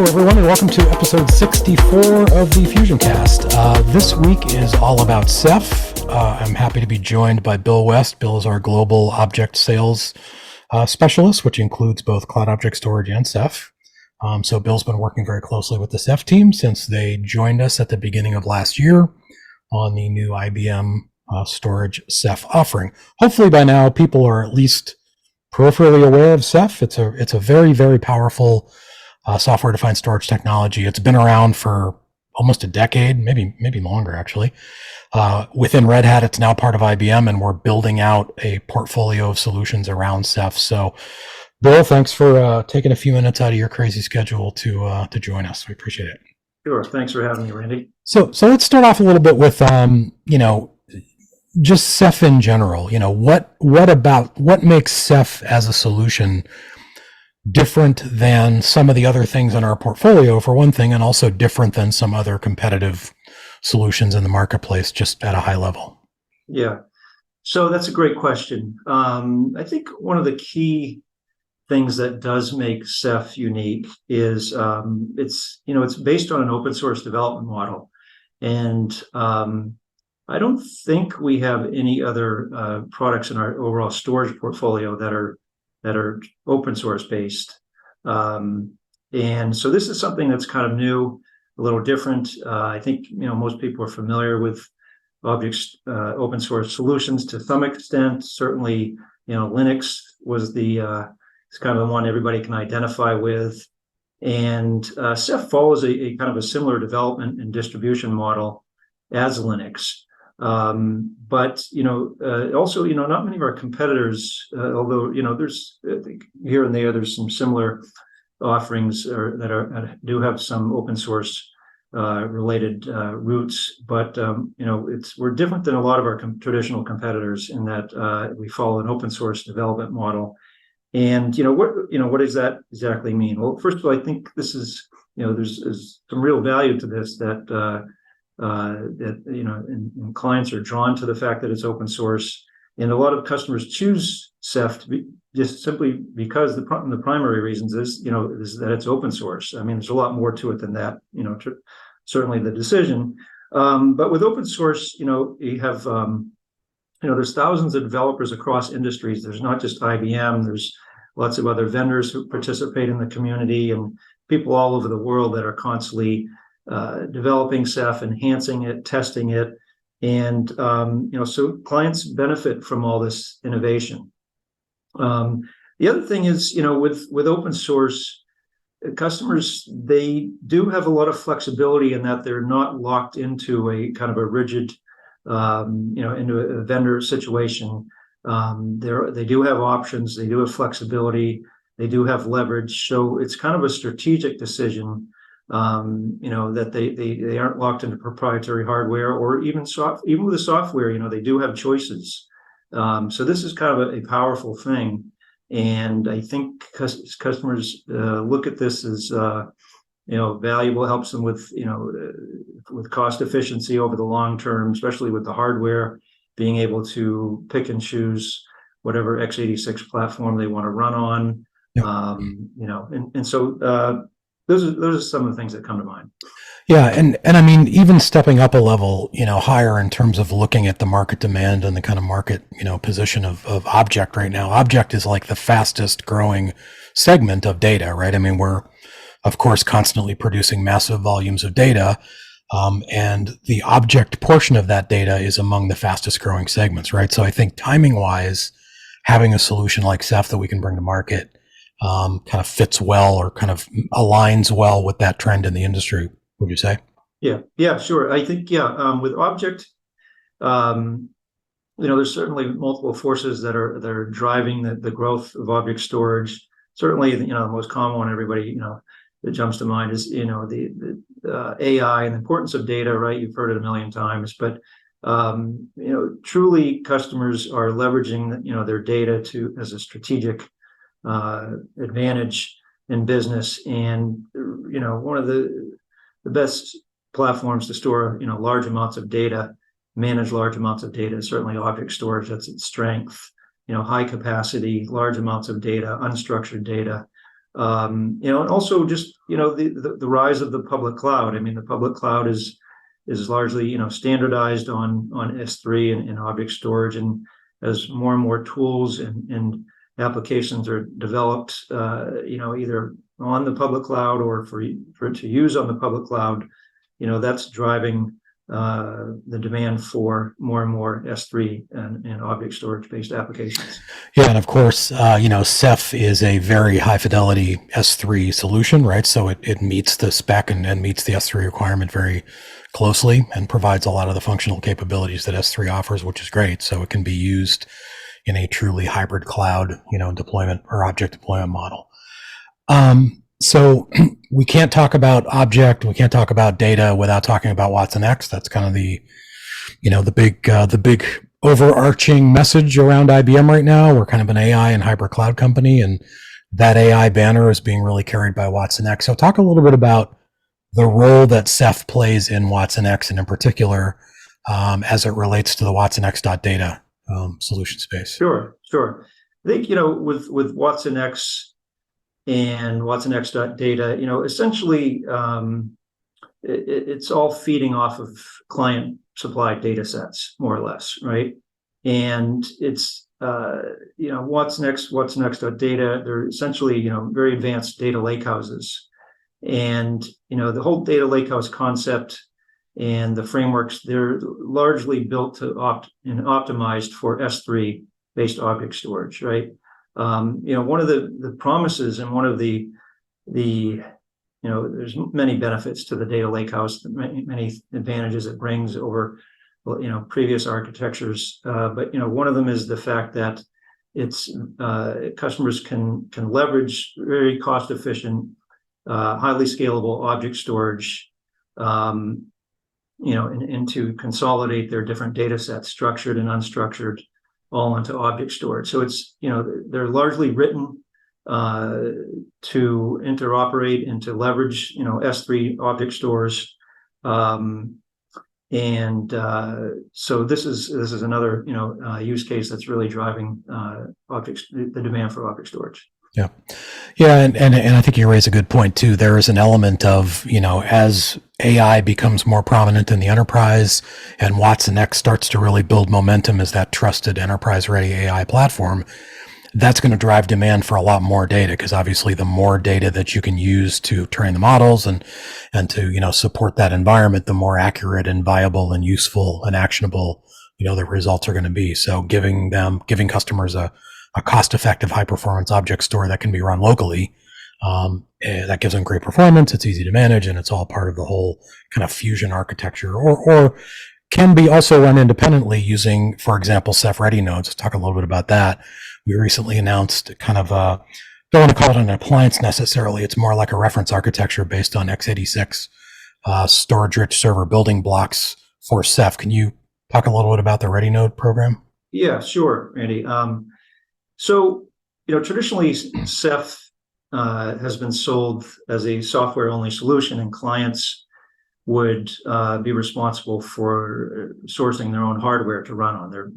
everyone, and welcome to episode 64 of the FusionCast. This week is all about Ceph. I'm happy to be joined by Bill West. Bill is our global object sales specialist, which includes both Cloud Object Storage and Ceph. So Bill's been working very closely with the Ceph team since they joined us at the beginning of last year on the new IBM Storage Ceph offering. Hopefully by now people are at least peripherally aware of Ceph. It's a very, very powerful software-defined storage technology. It's been around for almost a decade, maybe longer actually. Within Red Hat, it's now part of IBM, and we're building out a portfolio of solutions around Ceph. So, Bill, thanks for taking a few minutes out of your crazy schedule to join us. We appreciate it. Sure. Thanks for having me, Randy. So let's start off a little bit with just Ceph in general. What makes Ceph as a solution different than some of the other things in our portfolio, for one thing, and also different than some other competitive solutions in the marketplace, just at a high level? Yeah. So that's a great question. I think one of the key things that does make Ceph unique is it's based on an open source development model, and I don't think we have any other products in our overall storage portfolio that are open source based, and so this is something that's kind of new, a little different. I think most people are familiar with open source solutions to some extent. Certainly, Linux was it's kind of the one everybody can identify with, and Ceph follows a kind of a similar development and distribution model as Linux. But also not many of our competitors, although there's, I think, here and there's some similar offerings that do have some open source related roots, but we're different than a lot of our traditional competitors in that we follow an open source development model. And what does that exactly mean? Well, first of all, I think this is there's some real value to this that and clients are drawn to the fact that it's open source, and a lot of customers choose Ceph to be just simply because the primary reasons is that it's open source. I mean, there's a lot more to it than that. Certainly the decision, but with open source, you have there's thousands of developers across industries. There's not just IBM. There's lots of other vendors who participate in the community, and people all over the world that are constantly developing Ceph, enhancing it, testing it, and so clients benefit from all this innovation. The other thing is, with open source, customers, they do have a lot of flexibility in that they're not locked into a kind of a rigid, into a vendor situation. They do have options, they do have flexibility, they do have leverage. So it's kind of a strategic decision. That they aren't locked into proprietary hardware, or even with the software, they do have choices. So this is kind of a powerful thing, and I think customers look at this as valuable, helps them with cost efficiency over the long term, especially with the hardware, being able to pick and choose whatever x86 platform they want to run on. Yep. So those are some of the things that come to mind. Yeah, and I mean, even stepping up a level, higher in terms of looking at the market demand and the kind of market, position of Object right now. Object is like the fastest growing segment of data, right? I mean, we're, of course, constantly producing massive volumes of data, and the Object portion of that data is among the fastest growing segments, right? So I think timing wise, having a solution like Ceph that we can bring to market kind of fits well, or kind of aligns well with that trend in the industry, would you say? Yeah, sure. I think, with Object, there's certainly multiple forces that are driving the growth of object storage. Certainly, the most common one everybody, that jumps to mind is, the AI and the importance of data, right? You've heard it a million times, but, truly customers are leveraging, their data as a strategic advantage in business, and one of the best platforms to store large amounts of data, manage large amounts of data is certainly object storage. That's its strength. High capacity, large amounts of data, unstructured data, And also just, the rise of the public cloud. I mean, the public cloud is largely, standardized on S3 and object storage. And as more and more tools and applications are developed, either on the public cloud or for it to use on the public cloud, that's driving the demand for more and more S3 and object storage based applications. Yeah, and of course, Ceph is a very high fidelity S3 solution, right? So it meets the spec and meets the S3 requirement very closely and provides a lot of the functional capabilities that S3 offers, which is great. So it can be used in a truly hybrid cloud, deployment or object deployment model. So we can't talk about object, we can't talk about data without talking about watsonx. That's kind of the big overarching message around IBM right now. We're kind of an AI and hybrid cloud company, and that AI banner is being really carried by watsonx. So talk a little bit about the role that Ceph plays in watsonx, and in particular, as it relates to the watsonx.data solution space. Sure. I think, with watsonx and watsonx.data, essentially, it's all feeding off of client supplied data sets, more or less, right? And it's, watsonx.data, they're essentially, very advanced data lakehouses. And, the whole data lakehouse concept and the frameworks, they're largely built to optimized for S3 based object storage, right? One of the promises and one of the there's many benefits to the data lakehouse, many advantages it brings over, previous architectures. But one of them is the fact that it's customers can leverage very cost efficient, highly scalable object storage, and to consolidate their different data sets, structured and unstructured, all onto object storage. So it's, they're largely written to interoperate and to leverage, S3 object stores. So this is another, use case that's really driving the demand for object storage. Yeah. And I think you raise a good point too. There is an element of, as AI becomes more prominent in the enterprise and watsonx starts to really build momentum as that trusted enterprise ready AI platform, that's going to drive demand for a lot more data, because obviously the more data that you can use to train the models and to, support that environment, the more accurate and viable and useful and actionable, the results are going to be. So giving customers a cost-effective, high-performance object store that can be run locally, that gives them great performance. It's easy to manage, and it's all part of the whole kind of Fusion architecture, or can be also run independently using, for example, Ceph Ready nodes. Let's talk a little bit about that. We recently announced kind of don't want to call it an appliance necessarily. It's more like a reference architecture based on x86 storage-rich server building blocks for Ceph. Can you talk a little bit about the Ready node program? Yeah, sure, Randy. So, traditionally, Ceph has been sold as a software-only solution, and clients would be responsible for sourcing their own hardware to run on their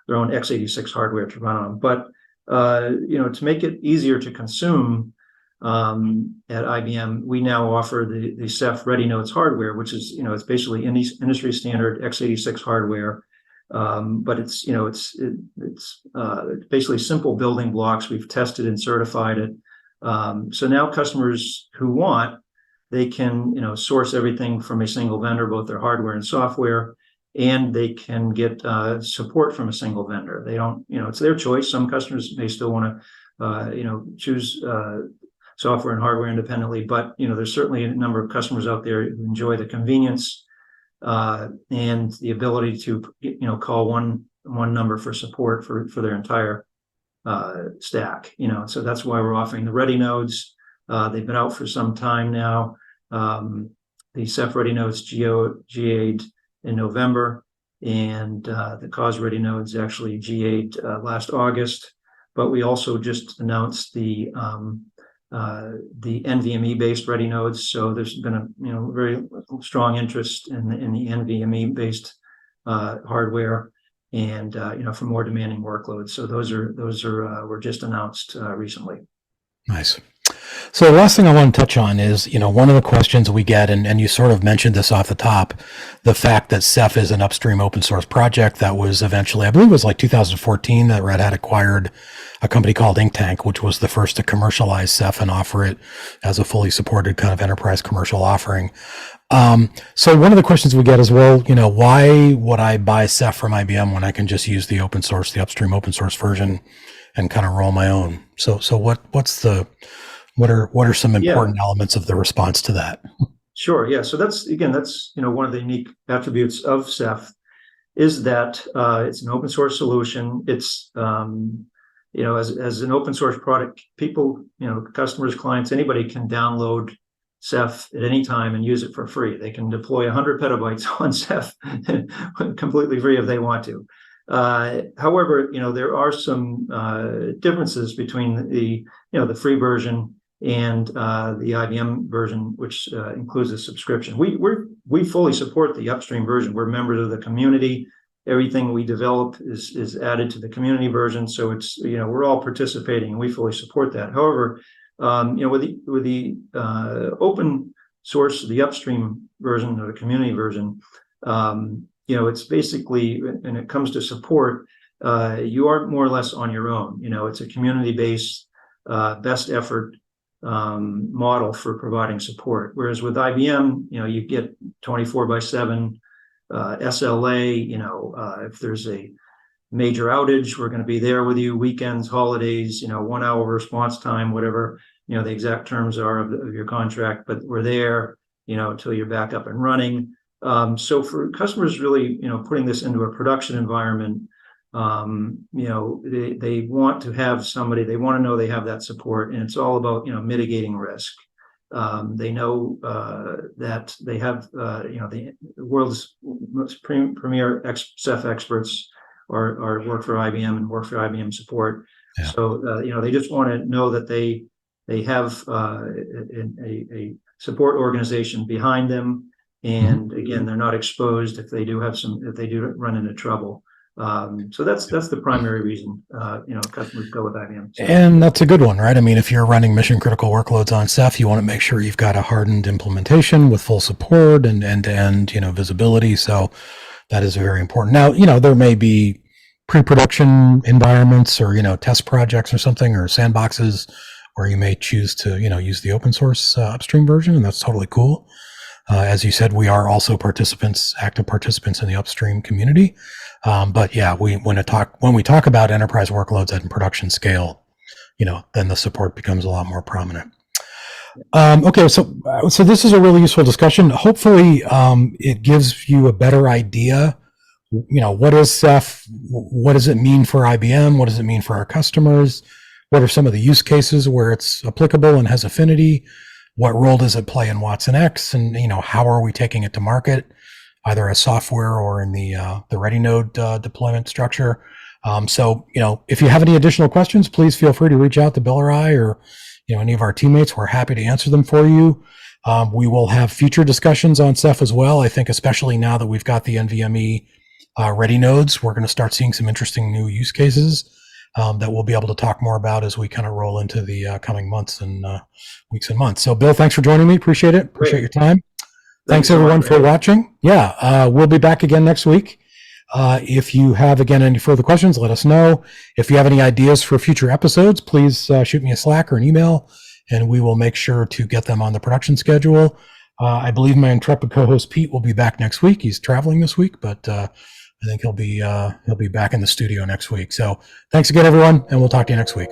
own x86 hardware to run on. But to make it easier to consume, at IBM, we now offer the Ceph Ready Nodes hardware, which is it's basically industry standard x86 hardware. But it's basically simple building blocks. We've tested and certified it. So now customers who want, they can source everything from a single vendor, both their hardware and software, and they can get support from a single vendor. They don't, it's their choice. Some customers may still want to choose software and hardware independently, but there's certainly a number of customers out there who enjoy the convenience and the ability to call one number for support for their entire stack. So that's why we're offering the Ready nodes. They've been out for some time now. The Ceph Ready nodes GA'd in November, and the Cause Ready nodes actually GA'd last August. But we also just announced the NVMe based Ready nodes. So there's been a very strong interest in the NVMe based hardware, and for more demanding workloads. So those are were just announced recently. Nice. So the last thing I want to touch on is, one of the questions we get, and you sort of mentioned this off the top, the fact that Ceph is an upstream open source project that was eventually, I believe it was like 2014, that Red Hat acquired a company called Inktank, which was the first to commercialize Ceph and offer it as a fully supported kind of enterprise commercial offering. So one of the questions we get is, well, why would I buy Ceph from IBM when I can just use the upstream open source version and kind of roll my own? So what are some important elements of the response to that? Sure. Yeah. So that's one of the unique attributes of Ceph is that it's an open source solution. It's as an open source product, people, customers, clients, anybody can download Ceph at any time and use it for free. They can deploy 100 petabytes on Ceph completely free if they want to. However, there are some differences between the free version and the IBM version, which includes a subscription. We fully support the upstream version. We're members of the community. Everything we develop is added to the community version, so it's we're all participating, and we fully support that. However, with the open source, the upstream version or the community version, it's basically, when it comes to support, you are more or less on your own. It's a community-based best effort model for providing support. Whereas with IBM, you get 24/7 SLA. If there's a major outage, we're going to be there with you. Weekends, holidays, 1 hour response time, whatever the exact terms are of your contract, but we're there until you're back up and running. So for customers really putting this into a production environment, they want to have somebody, they want to know they have that support, and it's all about mitigating risk. They know that they have the world's most premier Ceph experts are work for IBM and work for IBM support. Yeah. So they just want to know that they have a support organization behind them, and again, they're not exposed if they do run into trouble. So that's the primary reason customers go with IBM. So, and that's a good one, right? I mean, if you're running mission critical workloads on Ceph, you want to make sure you've got a hardened implementation with full support and end-to-end visibility. So that is very important. Now, there may be pre-production environments or test projects or something, or sandboxes where you may choose to use the open source upstream version, and that's totally cool. As you said, we are also active participants in the upstream community. But yeah, when we talk about enterprise workloads at production scale, then the support becomes a lot more prominent. Okay, so this is a really useful discussion. Hopefully, it gives you a better idea. What is Ceph? What does it mean for IBM? What does it mean for our customers? What are some of the use cases where it's applicable and has affinity? What role does it play in Watson X? And how are we taking it to market, either as software or in the Ready Node deployment structure? So if you have any additional questions, please feel free to reach out to Bill or I, or any of our teammates. We're happy to answer them for you. We will have future discussions on Ceph as well. I think especially now that we've got the NVMe Ready Nodes, we're going to start seeing some interesting new use cases that we'll be able to talk more about as we kind of roll into the coming months and weeks and months. So Bill, thanks for joining me. Appreciate it. Appreciate your time. Thanks everyone for watching. Yeah, we'll be back again next week. If you have, again, any further questions, let us know. If you have any ideas for future episodes, please shoot me a Slack or an email, and we will make sure to get them on the production schedule. I believe my intrepid co-host Pete will be back next week. He's traveling this week, but I think he'll be back in the studio next week. So thanks again, everyone, and we'll talk to you next week.